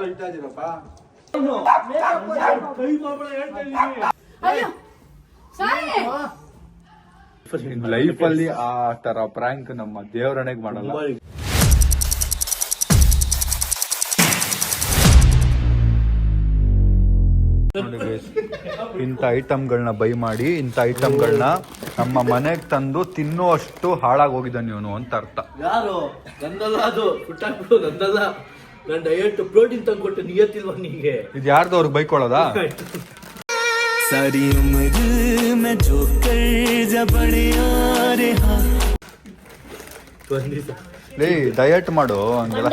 ಕಳ್ತಾ ಇದೀರಪ್ಪ life ಅಲ್ಲಿ ಆ ತರ ಪ್ರಾಂಕ್ ನಮ್ಮ ದೇವರಣೆಗೆ ಮಾಡಲ್ಲ. ಇಂಥ ಐಟಮ್ಗಳನ್ನ ಬೈ ಮಾಡಿ ಇಂಥ ಐಟಮ್ಗಳನ್ನ ನಮ್ಮ ಮನೆಗೆ ತಂದು ತಿನ್ನುವಷ್ಟು ಹಾಳಾಗಿ ಹೋಗಿದ್ದಾನೆ ಇವನು ಅಂತ ಅರ್ಥ. ಯಾರು ನಂದಲ್ಲ, ಅದು ಪುಟ್ಟಾಕ್ಬಿಡು ನಂದಲ್ಲ. ನಾನು ಡಯಟ್ ಪ್ರೋಟೀನ್ ತಂದ್ಕೊಟ್ಟು ನಿಯತ್ತಿಲ್ವಾ ನಿಂಗೆ? ಇದು ಯಾರ್ದು ಅವ್ರಿಗೆ ಬೈಕೊಳ್ಳೋದಾ? सारी उम्र में जो कर जब यारे ಲೇ ಡಯಟ್ ಮಾಡು ಹಂಗೆಲ್ಲ.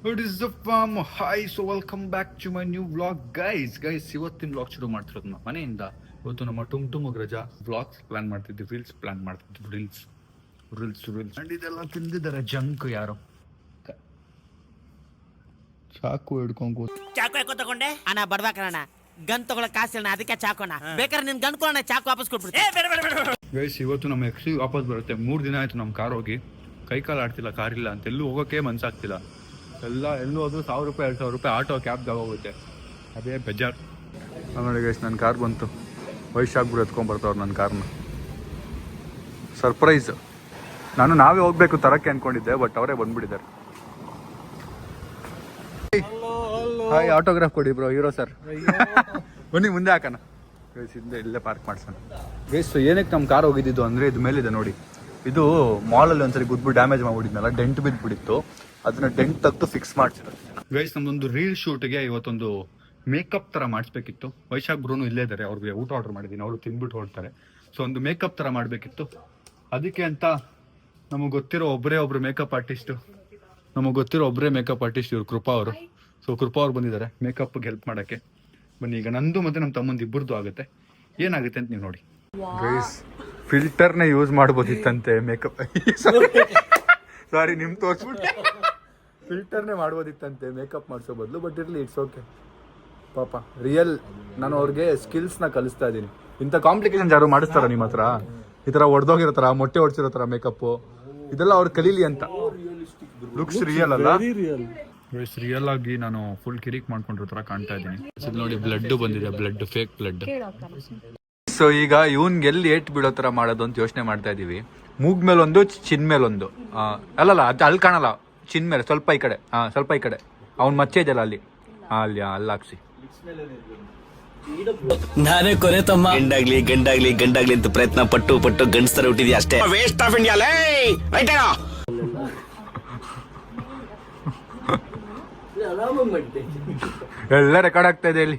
What is the farm? Hi, so welcome back to my new vlog, guys. ಇವತ್ತಿನ ವ್ಲಾಗ್ ಶುರು ಮಾಡ್ತಿರೋದು ನಮ್ಮ ಮನೆಯಿಂದ. ಇವತ್ತು ನಮ್ಮ ಟುಮ್ ರಜಾ ವ್ಲಾಗ್ಸ್ ಪ್ಲಾನ್ ಮಾಡ್ತಿದ್ವಿ, ರೀಲ್ಸ್ ಅಂಡ್ ಇದೆಲ್ಲ ತಿಂದಿದ್ದಾರೆ ಜಂಕ್. ಯಾರು ಚಾಕು ಹಿಡ್ಕೊಂಡು ಚಾಕು ಯಾಕೋ ತಗೊಂಡೆ ಅಣ್ಣ ಬಡ್ವಾಕಣ್ಣ ಗನ್ ತಗೊಳ ಕಾಸಿಲ್ಲ ಅದಕ್ಕೆ ಚಾಕೋಣ ಬೇಕಾದ್ರೆ ನಿನ್ ಗನ್ ಕೊಡೋಣ ಚಾಕು ವಾಪಸ್ ಕೊಟ್ಬಿಡ್ತೀನಿ. ಗೈಸ್ ಇವತ್ತು ನಮ್ಮ ಎಕ್ಸಿ ವಾಪಸ್ ಬರುತ್ತೆ. 3 ದಿನ ಆಯ್ತು ನಮ್ಮ ಕಾರ್ ಹೋಗಿ, ಕೈ ಕಾಲು ಆಡ್ತಿಲ್ಲ, ಕಾರ್ ಇಲ್ಲ ಅಂತ ಎಲ್ಲೂ ಹೋಗೋಕೆ ಮನ್ಸಾಗ್ತಿಲ್ಲ. ಎಲ್ಲೂ ಹೋದ್ರು 1000 ರೂಪಾಯಿ 2000 ರೂಪಾಯಿ ಆಟೋ ಕ್ಯಾಬ್ಗೆ ಹೋಗುತ್ತೆ, ಅದೇ ಬೇಜಾರ್. ನೋಡಿ ಗೈಸ್ ನನ್ನ ಕಾರ್ ಬಂತು, ವೈಶಾಗ್ಬಿಡು ಎತ್ಕೊಂಡ್ಬರ್ತಾವ್ರು ನನ್ನ ಕಾರ್ನ. ಸರ್ಪ್ರೈಸ್. ನಾವೇ ಹೋಗ್ಬೇಕು ತರಕ್ಕೆ ಅನ್ಕೊಂಡಿದ್ದೆ, ಬಟ್ ಅವರೇ ಬಂದ್ಬಿಟ್ಟಿದ್ದಾರೆ. ಹಾಯ್, ಆಟೋಗ್ರಾಫ್ ಕೊಡಿ ಬ್ರೋ, ಹೀರೋ ಸರ್. ಬನ್ನಿ ಮುಂದೆ ಹಾಕೋಣ. ಗೈಸ್ ಹಿಂದೆ ಇಲ್ಲೇ ಪಾರ್ಕ್ ಮಾಡ್ಸೋಣ. ಗೈಸ್ ಏನಕ್ಕೆ ನಮ್ಮ ಕಾರ್ ಹೋಗಿದ್ದು ಅಂದರೆ ಇದು ಮೇಲಿದೆ ನೋಡಿ, ಇದು ಮಾಲಲ್ಲಿ ಒಂದ್ಸರಿ ಗುದ್ಬಿಟ್ಟು ಡ್ಯಾಮೇಜ್ ಮಾಡ್ಬಿಟ್ಟಿದ್ನಲ್ಲ, ಡೆಂಟ್ ಬಿದ್ದುಬಿಟ್ಟಿತ್ತು. ಅದನ್ನ ಡೆಂಟ್ ತೆಗೆದು ಫಿಕ್ಸ್ ಮಾಡ್ಸಿರೋದು. ಗೈಸ್ ನಮ್ದೊಂದು ರೀಲ್ ಶೂಟ್ಗೆ ಇವತ್ತೊಂದು ಮೇಕಪ್ ಥರ ಮಾಡಿಸ್ಬೇಕಿತ್ತು. ವೈಶಾಖ್ ಬ್ರೋನು ಇಲ್ಲೇ ಇದ್ದಾರೆ, ಅವ್ರಿಗೆ ಊಟ ಆರ್ಡರ್ ಮಾಡಿದ್ದೀನಿ, ಅವರು ತಿಂದ್ಬಿಟ್ಟು ಹೊರಡ್ತಾರೆ. ಸೊ ಒಂದು ಮೇಕಪ್ ಥರ ಮಾಡಬೇಕಿತ್ತು. ಅದಕ್ಕೆ ಅಂತ ನಮಗೆ ಗೊತ್ತಿರೋ ಒಬ್ಬರು ಮೇಕಪ್ ಆರ್ಟಿಸ್ಟು, ಇವ್ರು ಕೃಪಾ ಅವರು. ಸೊ ಕೃಪಾ ಅವ್ರು ಬಂದಿದ್ದಾರೆ ಮೇಕಪ್ಗೆ ಹೆಲ್ಪ್ ಮಾಡೋಕ್ಕೆ. ಬನ್ನಿ ಈಗ ನಂದು ಮತ್ತು ನಮ್ಮ ತಮ್ಮಂದು ಇಬ್ಬರದು ಆಗುತ್ತೆ. ಏನಾಗುತ್ತೆ ಅಂತ ನೀವು ನೋಡಿ. ಗೈಸ್ ಫಿಲ್ಟರ್ನೇ ಯೂಸ್ ಮಾಡ್ಬೋದಿತ್ತಂತೆ ಮೇಕಪ್. ಸಾರಿ ನಿಮ್ ತೋರಿಸ್ಬಿಟ್ಟೆ. ಫಿಲ್ಟರ್ನೇ ಮಾಡ್ಬೋದಿತ್ತಂತೆ ಮೇಕಪ್ ಮಾಡಿಸೋ ಬದಲು. ಬಟ್ ಇರಲಿ, ಇಟ್ಸ್ ಓಕೆ. ಪಾಪ ರಿಯಲ್ ನಾನು ಅವ್ರಿಗೆ ಸ್ಕಿಲ್ಸ್ನ ಕಲಿಸ್ತಾ ಇದ್ದೀನಿ. ಇಂಥ ಕಾಂಪ್ಲಿಕೇಶನ್ಸ್ ಯಾರು ಮಾಡಿಸ್ತಾರ ನಿಮ್ಮ ಹತ್ರ? ಈ ಥರ ಹೊಡೆದೋಗಿರೋ ಥರ, ಮೊಟ್ಟೆ ಹೊಡ್ಸಿರೋ ಥರ ಮೇಕಪ್ಪು ಇದೆಲ್ಲ ಅವ್ರು ಕಲೀಲಿ ಅಂತ. ಲುಕ್ಸ್ ರಿಯಲ್ ಅಲ್ಲ, ರಿಯಲ್ ಆಗಿ ನಾನು ಫುಲ್ ಕಿರಿಕ್ ಮಾಡ್ಕೊಂಡಿರೋ ಥರ ಕಾಣ್ತಾ ಇದ್ದೀನಿ. ನೋಡಿ ಬ್ಲಡ್ ಬಂದಿದೆ, ಫೇಕ್ ಬ್ಲಡ್. ಸೊ ಈಗ ಇವನ್ಗೆ ಎಲ್ಲಿ ಏಟ್ ಬೀಳೋ ಥರ ಮಾಡೋದು ಅಂತ ಯೋಚನೆ ಮಾಡ್ತಾ ಇದೀವಿ. ಮೂಗ್ ಮೇಲೊಂದು, ಚಿನ್ ಮೇಲೊಂದು. ಅಲ್ಲಲ್ಲ, ಅದು ಅಲ್ಲಿ ಕಾಣಲ್ಲ, ಚಿನ್ ಮೇಲೆ ಸ್ವಲ್ಪ ಈ ಕಡೆ. ಸ್ವಲ್ಪ ಈ ಕಡೆ ಅವ್ನ್ ಮಚ್ಚೆ ಇದೆಯಲ್ಲ ಅಲ್ಲಿ ಹಾಕ್ಸಿ. ನಾನೇ ಕೊನೆ ತಮ್ಮ. ಗಂಡಾಗ್ಲಿ ಅಂತ ಪ್ರಯತ್ನ ಪಟ್ಟು ಗಂಡಸ್ತರ ಹುಟ್ಟಿದ್ಯಾ ಅಷ್ಟೇ. ವೇಸ್ಟ್ ಆಫ್ ಇಂಡಿಯಾ ಲೇ. ಎಲ್ಲ ರೆಕಾರ್ಡ್ ಆಗ್ತಾ ಇದೆ ಇಲ್ಲಿ.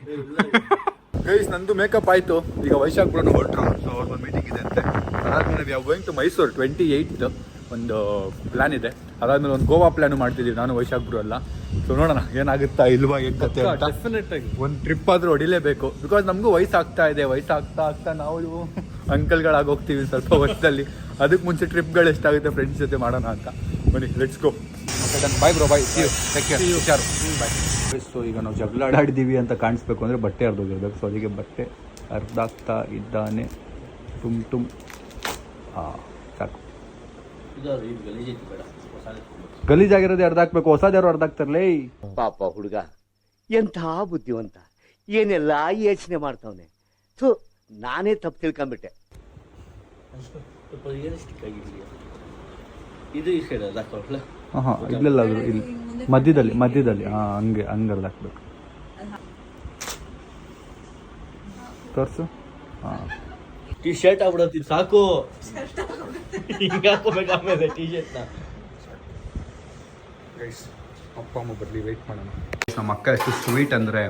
ಗೈಸ್ ನಂದು ಮೇಕಪ್ ಆಯ್ತು. ಈಗ ವೈಶಾಖ್ ಬ್ರೋನು ಹೊರಟ್ರು. ಸೊ ಅವ್ರದ್ದು ಮೀಟಿಂಗ್ ಇದೆ ಅಂತೆ. ಅದಾದ್ಮೇಲೆ we are going to Mysuru 28th ಒಂದು ಪ್ಲಾನ್ ಇದೆ. ಅದಾದ್ಮೇಲೆ ಒಂದು ಗೋವಾ ಪ್ಲಾನು ಮಾಡ್ತಿದ್ದೀವಿ ನಾನು ವೈಶಾಖ್ ಬ್ರೋ ಎಲ್ಲ. ಸೊ ನೋಡೋಣ ಏನಾಗುತ್ತಾ ಇಲ್ವಾ ಏನ್ ಕತೆ ಅಂತ. ಒಂದು ಟ್ರಿಪ್ ಆದ್ರೂ ಹೊಡಿಲೇಬೇಕು. ಬಿಕಾಸ್ ನಮಗೂ ವಯಸ್ಸಾಗ್ತಾ ಇದೆ. ವಯಸ್ಸಾಗ್ತಾ ನಾವು ಅಂಕಲ್ಗಳಾಗಿ ಹೋಗ್ತೀವಿ ಸ್ವಲ್ಪ ವರ್ಷದಲ್ಲಿ. ಅದಕ್ಕೆ ಮುಂಚೆ ಟ್ರಿಪ್ಗಳು ಎಷ್ಟಾಗುತ್ತೆ ಫ್ರೆಂಡ್ಸ್ ಜೊತೆ ಮಾಡೋಣ ಅಂತ. ಬನ್ನಿ let's go. Bye bro, bye, see you, take care, ಹುಷಾರು, ಬಾಯ್. ಸೊ ಈಗ ನಾವು ಜಗಳ ಆಡಿದ್ದೀವಿ ಅಂತ ಕಾಣಿಸ್ಬೇಕು ಅಂದರೆ ಬಟ್ಟೆ ಅರ್ಧೋಗಿರ್ಬೇಕು. ಸೊ ಅದಕ್ಕೆ ಬಟ್ಟೆ ಅರ್ಧಾಗ್ತಾ ಇದ್ದಾನೆ. ಟುಮ್ ಸಾಕು. ಗಲೀಜಾಗಿರೋದೇ ಅರ್ಧ ಹಾಕ್ಬೇಕು, ಹೊಸದ್ಯಾರು ಅರ್ಧ ಹಾಕ್ತಾರಲೇ. ಪಾಪ ಹುಡುಗ ಎಂಥ ಬುದ್ಧಿವಂತ, ಏನೆಲ್ಲ ಯೋಚನೆ ಮಾಡ್ತಾವನೆ. ಥು, ನಾನೇ ತಪ್ಪು ತಿಳ್ಕೊಂಡ್ಬಿಟ್ಟೆ. ಇದು ಈ ಸೈಡ್ ಹಾಕೋಲ್ಲ. ಇಲ್ಲೆಲ್ಲ ಅದು ಇಲ್ಲಿ ಮಧ್ಯದಲ್ಲಿ ಹಂಗೆ ಅರ್ಧ ಹಾಕ್ಬೇಕು. ತೋರ್ಸು. ಟಿ ಶರ್ಟ್ ಆಗ್ಬಿಡತ್ತಿ ಸಾಕು. ಹಿಂಗೆ ಹಾಕೋಬೇಕು ಆಮೇಲೆ ಟಿ ಶರ್ಟ್ನ. ಅಪ್ಪ ಅಮ್ಮ ಬರಲಿ, ವೆಯ್ಟ್ ಮಾಡೋಣ. ನಮ್ಮ ಅಕ್ಕ ಎಷ್ಟು ಸ್ವೀಟ್ ಅಂದರೆ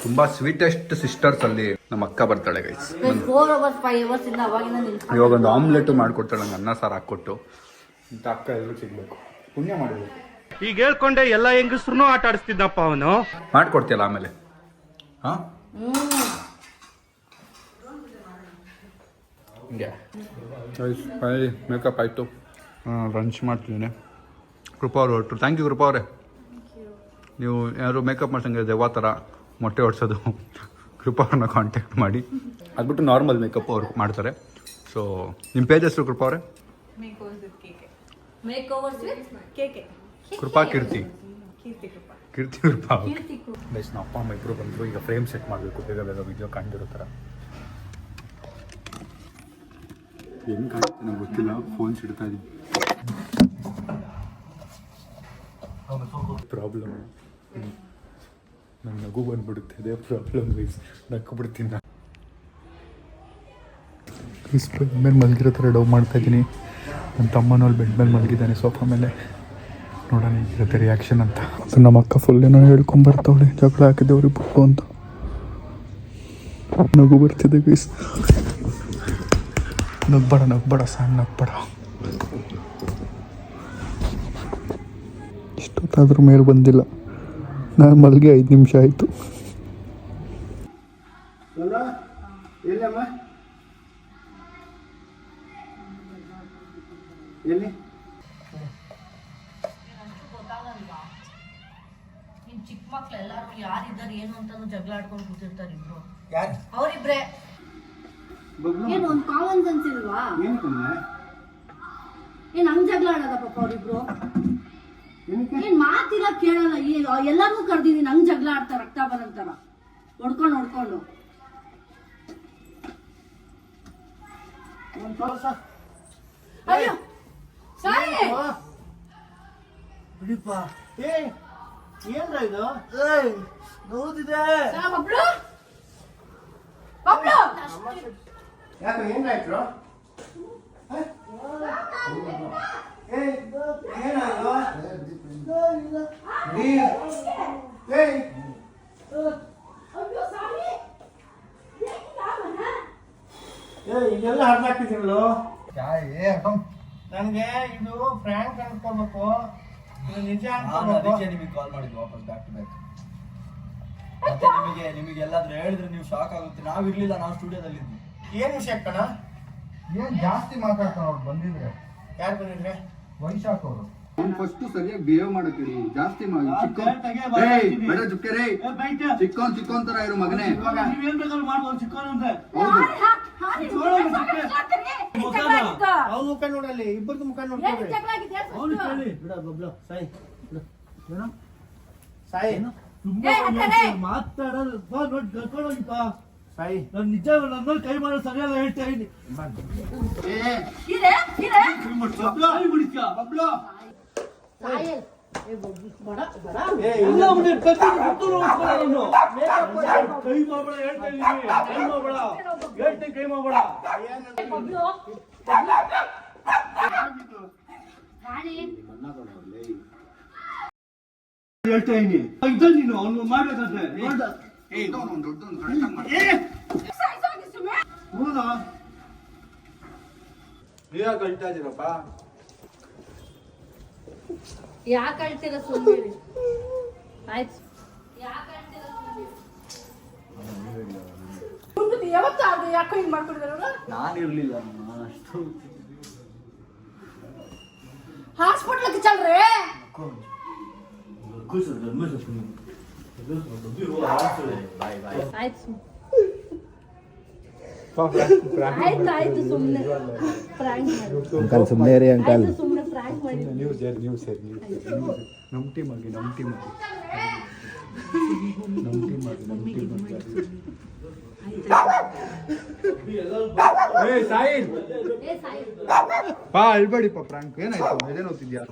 ತುಂಬ ಸ್ವೀಟೆಸ್ಟ್ ಸಿಸ್ಟರ್ಸ್ ಅಲ್ಲಿ ನಮ್ಮ ಅಕ್ಕ ಬರ್ತಾಳೆ ಗೈಸ್. ಇವಾಗ ಒಂದು ಆಮ್ಲೆಟ್ ಮಾಡಿಕೊಡ್ತಾಳೆ ನಂಗೆ, ಅನ್ನ ಸಾರು ಹಾಕ್ಕೊಟ್ಟು. ಇಂಥ ಅಕ್ಕ ಎಲ್ಲರೂ ಸಿಗ್ಬೇಕು, ಪುಣ್ಯ ಮಾಡಬೇಕು. ಈಗ ಹೇಳ್ಕೊಂಡೆ ಎಲ್ಲ ಹೆಂಗಸ್ರು ಆಟ ಆಡಿಸ್ತಿದ್ದಪ್ಪ ಅವನು. ಮಾಡ್ಕೊಡ್ತೀಯಲ್ಲ ಆಮೇಲೆ. ಹಿಂಗೆ ಮೇಕಪ್ ಆಯಿತು, ಲಂಚ್ ಮಾಡ್ತಿದ್ದೀನಿ. ಕೃಪಾ ಅವ್ರು ಹೊರಟರು. ಥ್ಯಾಂಕ್ ಯು ಕೃಪಾ ಅವರೇ. ನೀವು ಯಾರು ಮೇಕಪ್ ಮಾಡ್ಸಂಗೆ ದೆವ್ವ ಥರ ಮೊಟ್ಟೆ ಹೊಡ್ಸೋದು, ಕೃಪಾ ಅವ್ರನ್ನ ಕಾಂಟ್ಯಾಕ್ಟ್ ಮಾಡಿ. ಅದ್ಬಿಟ್ಟು ನಾರ್ಮಲ್ ಮೇಕಪ್ ಅವ್ರು ಮಾಡ್ತಾರೆ. ಸೊ ನಿಮ್ಮ ಪೇಜ್ ಹೆಸರು ಕೃಪಾ ಅವರೇ? ಕೃಪಾ ಕೀರ್ತಿ ಕೀರ್ತಿ ಕೃಪಾ ಗೈಸ್ ನಮ್ಮ ಅಪ್ಪ ಅಮ್ಮ ಇಬ್ಬರು ಬಂದರು. ಈಗ ಫ್ರೇಮ್ ಸೆಟ್ ಮಾಡಬೇಕು, ಬೇಗ ಬೇಗ ವಿಡಿಯೋ ಕಾಣ್ತಿರೋ ಥರ. ಏನು ಕಾಣುತ್ತೆ ನಂಗೆ ಗೊತ್ತಿಲ್ಲ, ಫೋನ್ ಸಿಡ್ತಾ ಇದ್ದೀನಿ. ಪ್ರಾಬ್ಲಮ್ ನಂಗೆ ನಗು ಬಂದ್ಬಿಡುತ್ತೆ, ಅದೇ ಪ್ರಾಬ್ಲಮ್ ಗೈಸ್. ನಕ್ಕು ಬಿಡ್ತೀನಿ ನಾನು. ಬೆಡ್ ಮೇಲೆ ಮಲಗಿರೋ ಥರ ಡವ್ ಮಾಡ್ತಾ ಇದ್ದೀನಿ. ನನ್ನ ತಮ್ಮನಲ್ಲಿ ಬೆಡ್ ಮೇಲೆ ಮಲಗಿದ್ದಾನೆ ಸೋಫಾ ಮೇಲೆ. ನೋಡೋಣ ಹೇಗಿರುತ್ತೆ ರಿಯಾಕ್ಷನ್ ಅಂತ. ನಮ್ಮ ಅಕ್ಕ ಫುಲ್ ಏನೋ ಹೇಳ್ಕೊಂಬರ್ತಾವಳೆ, ಜಗಳ ಹಾಕಿದ್ದವ್ರಿಗೆ ಬಿಟ್ಟು ಅಂತ. ನಗು ಬರ್ತಿದೆ ಗೈಸ್. ನಗ್ಬೇಡ ಸಣ್ಣ ನಗ್ಬೇಡ. ಇಷ್ಟೊತ್ತಾದ್ರೂ ಮೇಲೆ ಬಂದಿಲ್ಲ. ನಾನು ಮಲಗಿ 5 ನಿಮಿಷ ಆಯಿತು. ಎಲ್ಲಿ ನಿಮ್ ಚಿಕ್ಕ ಮಕ್ಳು ಎಲ್ಲಾರು ಯಾರಿದ್ದಾರೆ ಏನು ಅಂತಾನು ಜಗಳ ಆಡ್ಕೊಂಡು ಕೂತಿರ್ತಾರೆ ಇಬ್ರು. ಯಾರು ಅವರಿಬ್ರೆ ಏನು ಒಂದ್ ಕಾಮನ್ ಸೆನ್ಸ್ ಇಲ್ವಾ? ಏನ್ ಹಂಗ್ ಜಗಳ ಆಡೋದ ಪಾಪ ಅವ್ರಿಬ್ರು? ಏನ್ ಮಾತಿಲ್ಲ ಕೇಳಲ್ಲ, ಎಲ್ಲಾರ್ಗೂ ಕರ್ದಿದೀನಿ ಹಂಗ್ ಜಗಳ ಆಡ್ತಾರ ರಕ್ತ ಬರಂತಾರ ಹೊಡ್ಕೊಂಡು. ಅಯ್ಯೋ ಸಾರಿ ಬಿಡಿಪ್ಪ. ಏನ್ರ ಇದು? ನೋದಿದೆ ಬಬ್ಲು ಯಾಕೆ ಏನಾಯ್ತು? ಇದೆಲ್ಲ ಹರ್ದಾಕ್ತಿದ್ದೀರಲ್ಲೋ. ನನ್ಗೆ ಇದು ಫ್ರ್ಯಾಂಕ್ ಅನ್ಕೋಬೇಕು, ಇದು ನಿಜ ಅನ್ಕೋಬೇಕು. ನಿಮಗೆ ಕಾಲ್ ಮಾಡಿದ್ವಿ ವಾಪಸ್ ಬ್ಯಾಕ್ ಟು ಬ್ಯಾಕ್. ಮತ್ತೆ ನಿಮಗೆ ಎಲ್ಲಾದ್ರೂ ಹೇಳಿದ್ರೆ ನೀವು ಶಾಕ್ ಆಗುತ್ತೆ. ನಾವು ಇರ್ಲಿಲ್ಲ, ನಾವು ಸ್ಟುಡಿಯೋದಲ್ಲಿ ಇದ್ವಿ. ಏನ್ ವಿಷಯ ಕಣ? ಏನು ಜಾಸ್ತಿ ಮಾತಾಡ್ತಾರೆ ಅವ್ರು ಬಂದಿದ್ರೆ. ಯಾರು ಬಂದಿದ್ರೆ? ವೈಶಾಖ್ ಅವರು. ಅವ್ನು ಫಸ್ಟ್ ಸರಿಯಾಗಿ ಬಿಹೇವ್ ಮಾಡಕ್ಕಿರಿ, ಜಾಸ್ತಿ ಬೇಡ ಜುಕ್ಕರೆ. ಚಿಕ್ಕೋನ್ ತರ ಇರೋ ಮಗನೇ. ನೀವೇನ್ ಬೇಕಾದ್ರೂ ಮಾಡ್ಬೋದು, ಚಿಕ್ಕವನು ಅಂತ. ಅವ್ನ ಮುಖ ನೋಡಲ್ಲಿ, ಇಬ್ಬರದು ಮುಖ ನೋಡ್ಕೊಳ್ಳಿ. ಬಿಡ ಬಬ್ಲು ಸಾಯಿ ಸಾಯಿ ಮಾತಾಡೋದು ನೋಡಿ ಕರ್ಕೊಂಡೋಗಿಪ್ಪ. ಸಾಯಿ ನಾನು ನಿಜ ನನ್ನ ಕೈ ಮಾಡೋ ಸರಿಯಾಗಿ ಹೇಳ್ತಾ ಇದ್ದೀನಿ. ಬಬ್ಲು ಕೈ ಮಾಡಬೇಡ ಹೇಳ್ತಾ ಇದ್ದೀನಿ. ಕೈ ಮಾಡಬೇಡ ಹೇಳ್ತೀನಿ, ಕೈ ಮಾಡಬೇಡ. ಹೇಳ್ತಾ ಇದ್ದೀನಿ. ನೀನು ಅವ್ನು ಮಾಡ್ಬೇಕಂತೆ. ಹೌದಾ? ನೀವ್ಯಾಕೆ ಹೇಳ್ತಾ ಇದ್ದೀರಪ್ಪ? ಯಾಕೆ ಅಳ್ತೀರ ಸುಮ್ಮನೆ? ಆಯ್ತು ಯಾಕೋ ಹಿಂಗ್ ಮಾಡ್ಕೊಂಡಿದಾರ? ನಾನಿರ್ಲಿಲ್ಲ, ಅಷ್ಟು ಹಾಸ್ಪಿಟ್ಲಿಗೆ ಚಲ್ರಿ. ಆಯ್ತು ಆಯ್ತು ಸುಮ್ಮನೆ ಫ್ರಾಂಕ್ ಅಂಕಲ್ ಸುಮ್ಮನೆ ರೀ ಅಂಕಲ್. ಸುಮ್ಮನೆ ಫ್ರಾಂಕ್ ಮಾಡಿ. ನೀವು ಸೇರಿ ನಮ್ಮ ಟೀಮ್ ಆಗಿ ಸಾಯಿಲ್ ಪಾ ಅಳ್ಬೇಡಿಪ್ಪ. ಫ್ರಾಂಕ್ ಏನಾಯ್ತು? ಇದೇನು ಓದ್ತಿದ್ಯಾ?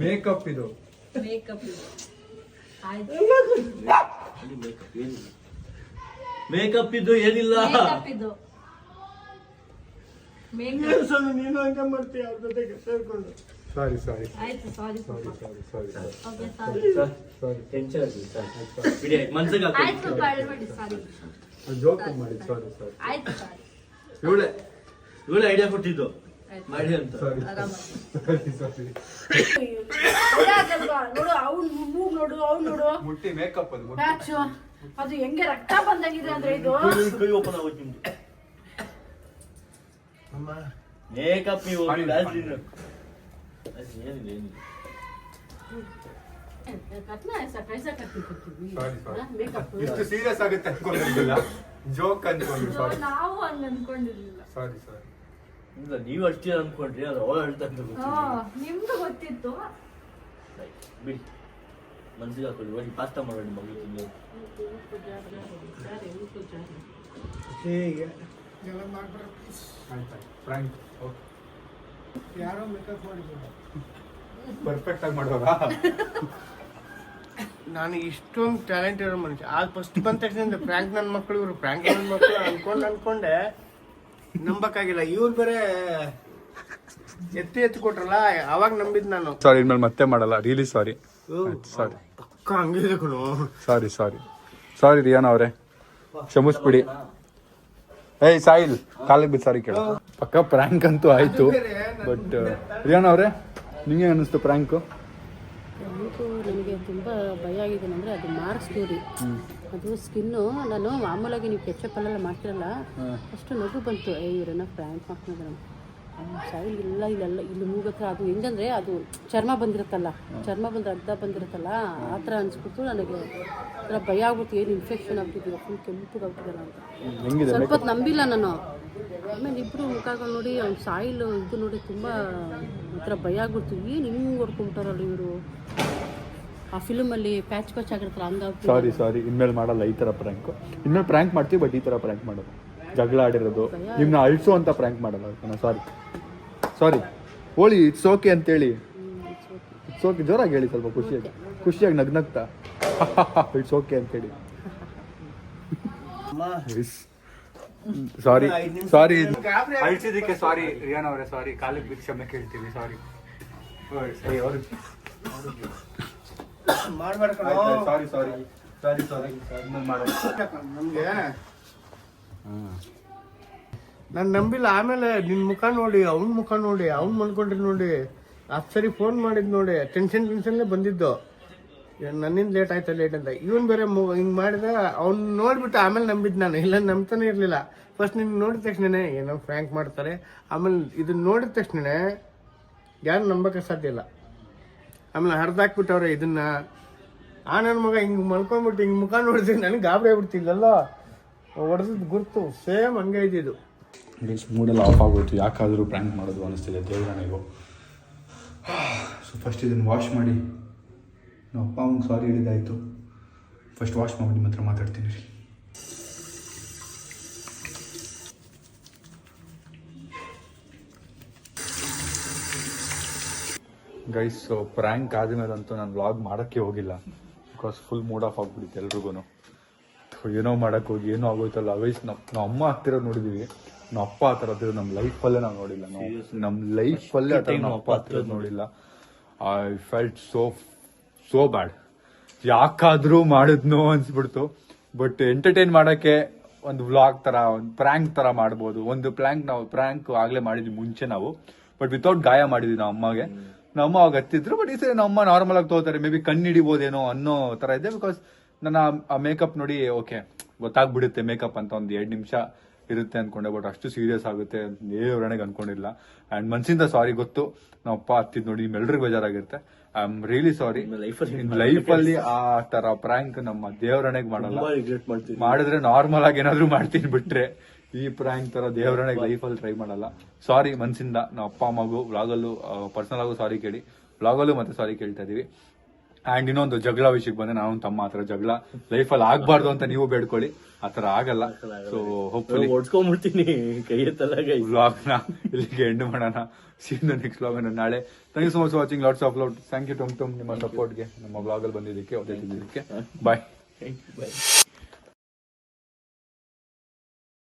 ಮೇಕಪ್ ಇದು. ಮೇಕಪ್ ಇದು ಏನಿಲ್ಲ. ನೀನು ಹಂಗೆ ಮಾಡ್ತೀಯ ಅವ್ರ ಜೊತೆಗೆ ಸೇರ್ಕೊಂಡು. ಸಾರಿ ಜೋಕ್ ಮಾಡಿ. ಇವಳೆ ಐಡಿಯಾ ಕೊಟ್ಟಿದ್ದು ಮಾಡಿ ಅಂತ. ನೋಡು ಅವ್ನು ಮೂಗ್ ನೋಡು, ಅವ್ನು ನೋಡು ಮುಟ್ಟಿ ಮೇಕಪ್ ಅದು ಪ್ಯಾಚ್. ಅದು ಹೆಂಗೆ ರಕ್ತ ಬಂದಾಗಿದೆ ಅಂದ್ರೆ ಇದು ಕೈ ಓಪನ್ ಆಗೋದು ನಿಮ್ದು. ಮೇಕಪ್ ನೀವು ಏನಿದೆ ಕತ್ನಾ ऐसा कैसा करती करती ಮೇಕಪ್ ಇಷ್ಟು ಸೀರಿಯಸ್ ಆಗುತ್ತೆ ಅನ್ಕೊಂಡಿರ್ಲಿಲ್ಲ, ಜೋಕ್ ಅನ್ಕೊಂಡ್ವಿ. ಸಾರಿ ನಾವು ಹಂಗ ಅನ್ಕೊಂಡಿರ್ಲಿಲ್ಲ. ಸಾರಿ ಸಾರಿ. ಇಲ್ಲ ನೀವು ಅಷ್ಟೇ ಅನ್ಕೊಂಡ್ರಿ, ಅದು ಅವಳು ಹೇಳ್ತಾ ಇದ್ದು ನಿಮ್ದು ಗೊತ್ತಿತ್ತು. ಬಿಡಿ, ಮನ್ಸಿಗೆ ಹಾಕೊಳ್ಳಿ. ಹೋಗಿ ಪಾಸ್ತಾ ಮಾಡೋಣ ಮಗು ತಿಂಗಳು. ಯಾರೋ ಮೇಕಪ್ ಮಾಡಿದ್ರು. ಪರ್ಫೆಕ್ಟ್ ಆಗಿ ಮಾಡುವಾಗ ನಾನು ಇಷ್ಟೊಂದು ಟ್ಯಾಲೆಂಟ್ ಇರೋ ಮನುಷ್ಯ ಆಗ ಫಸ್ಟ್ ಬಂದ ತಕ್ಷಣ ಫ್ರ್ಯಾಂಕ್ ನನ್ನ ಮಕ್ಕಳು, ಇವರು ಫ್ರ್ಯಾಂಕ್ ನನ್ನ ಮಕ್ಕಳು ಅನ್ಕೊಂಡೆ ನಂಬಕ್ಕಾಗಿಲ್ಲ. ಇವ್ರು ಬೇರೆ ಎತ್ತಿ ಕೊಟ್ರಲ್ಲ, ಅವಾಗ ನಂಬಿದ್ ನಾನು. ಸಾರಿ, ಇನ್ಮೇಲೆ ಮತ್ತೆ ಮಾಡಲ್ಲ. Really sorry. ಸಾರಿ ಅಕ್ಕ ಹಂಗಿದೆ ಕಣೋ. ಸಾರಿ ಸಾರಿ ಸಾರಿ ರಿಯಾನ್ ಅವರೇ, ಕ್ಷಮಿಸ್ಬಿಡಿ. ಏಯ್ ಸಾಯಿಲ್, ಕಾಲಿಗೆ ಬಿದ್ದು ಸಾರಿ ಕೇಳ. ಪಕ್ಕ ಪ್ರ್ಯಾಂಕ್ ಅಂತೂ ಆಯ್ತು, ಬಟ್ ರಿಯಾನ್ ಅವರೇ ನಿಮಗೆ ಅನ್ನಿಸ್ತು ಪ್ರ್ಯಾಂಕು? ನನಗೆ ತುಂಬ ಭಯ ಆಗಿದೆ ಅಂದರೆ ಅದು ಮಾರ್ಕ್ ಸ್ಟೋರಿ. ಅದು ಸ್ಕಿನ್ನು ನಾನು ಮಾಮೂಲಾಗಿ ನೀವು ಕೆಚ್ಚಪ್ಪಲ್ಲೆಲ್ಲ ಮಾಡ್ತಿರಲ್ಲ, ಅಷ್ಟು ನಗು ಬಂತು. ಇವರನ್ನ ಫ್ರ್ಯಾಂಕ್ ಮಾಡ್ತಿದ್ದಾರೆ ಸಾಯಿಲ್ ಇಲ್ಲ ಇಲ್ಲೆಲ್ಲ ಇಲ್ಲಿ ಮೂಗತ್ರ. ಅದು ಹೆಂಗಂದ್ರೆ ಅದು ಚರ್ಮ ಬಂದಿರುತ್ತಲ್ಲ, ಚರ್ಮ ಬಂದು ಅರ್ಧ ಬಂದಿರುತ್ತಲ್ಲ, ಆ ಥರ ಅನ್ಸ್ಬಿಟ್ಟು ನನಗೆ ಥರ ಭಯ ಆಗ್ಬಿಟ್ಟು ಏನು ಇನ್ಫೆಕ್ಷನ್ ಆಗ್ಬಿಟ್ಟಿದ್ದೀರ, ಫುಲ್ ಕೆಂಪುಗಾಗ್ತಿದ್ದಲ್ಲ ಅಂತ. ಸ್ವಲ್ಪ ಹೊತ್ತು ನಂಬಿಲ್ಲ ನಾನು. ಆಮೇಲೆ ಇಬ್ಬರು ಮುಖಗಳು ನೋಡಿ ಅವ್ನು ಸಾಯಿಲ್ ಇದು ನೋಡಿ ತುಂಬ ಒಂಥರ ಭಯ ಆಗ್ಬಿಡ್ತು. ಏನು ಹಿಂಗೆ ಹೊಡ್ಕೊಂಬಿಟ್ಟಾರಲ್ಲ ಇವರು. ಆ ಫಿಲ್ಮಲ್ಲಿ ಪ್ಯಾಚ್ ಆಗಿರ್ತಾರ ಹಂಗಾಗ್ತದೆ. ಸಾರಿ ಸಾರಿ, ಇನ್ಮೇಲೆ ಮಾಡಲ್ಲ ಈ ಥರ ಪ್ರ್ಯಾಂಕು. ಇನ್ಮೇಲೆ ಪ್ರ್ಯಾಂಕ್ ಮಾಡ್ತೀವಿ, ಬಟ್ ಈ ಥರ ಪ್ರ್ಯಾಂಕ್ ಮಾಡೋದು, ಜಗಳ ಆಡಿರೋದು, ನಿಮ್ಮನ್ನ ಅಳಿಸೋ ಅಂತ ಪ್ರ್ಯಾಂಕ್ ಮಾಡಲ್ಲ. ಸಾರಿ ಸಾರಿ. ಹೋಳಿ ಇಟ್ಸ್ ಓಕೆ ಅಂತೇಳಿ. ಇಟ್ಸ್ ಓಕೆ ಜೋರಾಗಿ ಹೇಳಿ, ಸ್ವಲ್ಪ ಖುಷಿಯಾಗಿ ನಗ್ನಗ್ತಾ ಇಟ್ಸ್ ಓಕೆ ಅಂತೇಳಿ. ಸಾರಿ ಸಾರಿ ಅಳಿಸಿದ್ದಕ್ಕೆ ಸಾರಿ ರಿಯಾನ್ ಅವರೇ, ಸಾರಿ. ಕಾಲಿಗೆ ಬಿದ್ದು ಕ್ಷಮೆ ಕೇಳ್ತೀವಿ. ಸಾರಿ ಮಾಡ್ಬೇಡ ಸಾರಿ ಸಾರಿ ಸಾರಿ ಸಾರಿ ನಮ್ಗೆ. ನಾನು ನಂಬಿಲ್ಲ. ಆಮೇಲೆ ನಿನ್ನ ಮುಖ ನೋಡಿ, ಅವ್ನ ಮುಖ ನೋಡಿ, ಅವ್ನು ಮಲ್ಕೊಂಡ್ರಿ ನೋಡಿ, ಸರಿ ಫೋನ್ ಮಾಡಿದ್ ನೋಡಿ, ಟೆನ್ಷನ್ಲೇ ಬಂದಿದ್ದು. ನನ್ನಿಂದ ಲೇಟ್ ಆಯ್ತಾ ಲೇಟ್ ಅಂತ. ಇವನ್ ಬೇರೆ ಹಿಂಗೆ ಮಾಡಿದ, ಅವ್ನು ನೋಡ್ಬಿಟ್ಟು ಆಮೇಲೆ ನಂಬಿದ್ದು ನಾನು. ಇಲ್ಲ ನಂಬ್ತಾನೆ ಇರಲಿಲ್ಲ. ಫಸ್ಟ್ ನಿನ್ನ ನೋಡಿದ ತಕ್ಷಣನೇ ಏನೋ ಫ್ರ್ಯಾಂಕ್ ಮಾಡ್ತಾರೆ, ಆಮೇಲೆ ಇದನ್ನ ನೋಡಿದ ತಕ್ಷಣ ಯಾರು ನಂಬಕ್ಕೆ ಸಾಧ್ಯ ಇಲ್ಲ. ಆಮೇಲೆ ಹರಿದಾಕ್ಬಿಟ್ಟವ್ರೆ ಇದನ್ನ. ನನ್ನ ಮಗ ಹಿಂಗೆ ಮಲ್ಕೊಂಡ್ಬಿಟ್ಟು ಹಿಂಗೆ ಮುಖ ನೋಡಿದ್ರೆ ನನಗೆ ಗಾಬರಿ ಆಗ್ಬಿಡ್ತಿಲ್ಲಲ್ಲ, ಹೊಡೆದ್ ಗುರ್ತು ಸೇಮ್ ಹಂಗೆ ಇದ್ದಿದ್ದು. ಮೂಡೆಲ್ಲ ಆಫ್ ಆಗೋಯ್ತು. ಯಾಕಾದರೂ ಪ್ರ್ಯಾಂಕ್ ಮಾಡೋದು ಅನ್ನಿಸ್ತಿದೆ ದೇವರಾಣಿಗೂ. ಸೊ ಫಸ್ಟ್ ಇದನ್ನು ವಾಶ್ ಮಾಡಿ, ನಮ್ಮ ಅಪ್ಪ ಅಮ್ಮಂಗೆ ಸಾರಿ ಹೇಳಿದಾಯಿತು. ಫಸ್ಟ್ ವಾಶ್ ಮಾಡಿ ನಿಮ್ಮ ಹತ್ರ ಮಾತಾಡ್ತೀನಿ ರೀ. ಗೈಸ್, ಸೊ ಪ್ರ್ಯಾಂಕ್ ಆದಮೇಲಂತೂ ನಾನು ವ್ಲಾಗ್ ಮಾಡೋಕ್ಕೆ ಹೋಗಿಲ್ಲ, ಬಿಕಾಸ್ ಫುಲ್ ಮೂಡ್ ಆಫ್ ಆಗಿಬಿಟ್ಟಿತ್ತು ಎಲ್ರಿಗೂ. ಏನೋ ಮಾಡೋಕ್ಕೆ ಹೋಗಿ ಏನೋ ಆಗೋಯ್ತಲ್ಲ. ವಯಸ್ಸು ನಾವು ಅಮ್ಮ ಆಗ್ತಿರೋದು ನೋಡಿದ್ದೀವಿ, ನಾವು ಅಪ್ಪ ಆ ಥರ ಹತ್ತಿರೋದು ನಮ್ಮ ಲೈಫಲ್ಲೇ ನಾವು ನೋಡಿಲ್ಲ. ನಮ್ಮ ಲೈಫಲ್ಲೇ ಆ ಥರ ನಾವು ಅಪ್ಪ ಹತ್ತಿರೋದು ನೋಡಿಲ್ಲ. I felt so bad. ಯಾಕಾದರೂ ಮಾಡಿದ್ನೋ ಅನ್ಸ್ಬಿಡ್ತು. ಬಟ್ ಎಂಟರ್ಟೈನ್ ಮಾಡೋಕ್ಕೆ ಒಂದು ವ್ಲಾಗ್ ಥರ, ಒಂದು ಪ್ರ್ಯಾಂಕ್ ಥರ ಮಾಡ್ಬೋದು. ಒಂದು ಪ್ರ್ಯಾಂಕ್ ಆಗಲೇ ಮಾಡಿದ್ವಿ ಮುಂಚೆ ನಾವು, ಬಟ್ ವಿತೌಟ್ ಗಾಯ ಮಾಡಿದ್ವಿ ನಾವು ಅಮ್ಮಗೆ. ನಮ್ಮ ಅವಾಗ ಹತ್ತಿದ್ರು, ಬಟ್ ಈ ಸರಿ ನಮ್ಮ ನಾರ್ಮಲ್ ಆಗಿ ತಗೋತಾರೆ. ಮೇ ಬಿ ಕಣ್ಣಿಡಿಬೋದೇನೋ ಅನ್ನೋ ಥರ ಇದೆ. ಬಿಕಾಸ್ ನನ್ನ ಆ ಮೇಕಪ್ ನೋಡಿ ಓಕೆ ಗೊತ್ತಾಗ್ಬಿಡುತ್ತೆ ಮೇಕಪ್ ಅಂತ, ಒಂದು 2 ನಿಮಿಷ ಇರುತ್ತೆ ಅನ್ಕೊಂಡೆ. ಬಟ್ ಅಷ್ಟು ಸೀರಿಯಸ್ ಆಗುತ್ತೆ ದೇವರಣೆಗೆ ಅನ್ಕೊಂಡಿಲ್ಲ. ಆ್ಯಂಡ್ ಮನ್ಸಿಂದ ಸಾರಿ. ಗೊತ್ತು ನಾವು ಅಪ್ಪ ಹತ್ತಿದ್ ನೋಡಿ ನಿಮ್ಮೆಲ್ರಿಗೂ ಬೇಜಾರಾಗಿರುತ್ತೆ. I am really sorry. ಲೈಫಲ್ಲಿ ಆ ತರ ಪ್ರ್ಯಾಂಕ್ ನಮ್ಮ ದೇವರಣೆಗೆ ಮಾಡಲ್ಲ. ಮಾಡಿದ್ರೆ ನಾರ್ಮಲ್ ಆಗಿ ಏನಾದ್ರು ಮಾಡ್ತೀನಿ, ಬಿಟ್ರೆ ಈ ಪ್ರ್ಯಾಂಕ್ ತರ ದೇವರಣೆಗೆ ಲೈಫಲ್ಲಿ ಟ್ರೈ ಮಾಡಲ್ಲ. ಸಾರಿ ಮನ್ಸಿಂದ. ನಾವು ಅಪ್ಪ ಅಮ್ಮಗೂ ವ್ಲಾಗಲ್ಲೂ ಪರ್ಸನಲ್ ಆಗು ಸಾರಿ ಕೇಳಿ, ವ್ಲಾಗಲ್ಲೂ ಮತ್ತೆ ಸಾರಿ ಕೇಳ್ತಾ ಇದೀವಿ. ಆ್ಯಂಡ್ ಇನ್ನೊಂದು ಜಗಳ ವಿಷಯಕ್ಕೆ ಬಂದ್ರೆ, ನಾನು ತಮ್ಮ ಆ ಥರ ಜಗಳ ಲೈಫಲ್ಲಿ ಆಗ್ಬಾರ್ದು ಅಂತ ನೀವು ಬೇಡ್ಕೊಳ್ಳಿ. ಆ ಥರ ಆಗಲ್ಲ. ಸೊ ಹೋಪ್ಫುಲಿ ಓಡಿಸ್ಕೊಂಡ್ಬಿಡ್ತೀನಿ ಕೈ ಎತ್ತಲ್ಲ. ವ್ಲಾಗ್ನ ಇಲ್ಲಿಗೆ ಎಂಡ್ ಮಾಡೋಣ. ಸೀನ್ ನೆಕ್ಸ್ಟ್ ವ್ಲಾಗ್ ನಾಳೆ. Thank you so much watching. Lots of love. Thank you ಟಮ್ ನಿಮ್ಮ ಸಪೋರ್ಟ್ಗೆ, ನಮ್ಮ ವ್ಲಾಗಲ್ಲಿ ಬಂದಿದ್ದಕ್ಕೆ, ಓದಿದ್ದಕ್ಕೆ. ಬಾಯ್. ಬಾಯ್.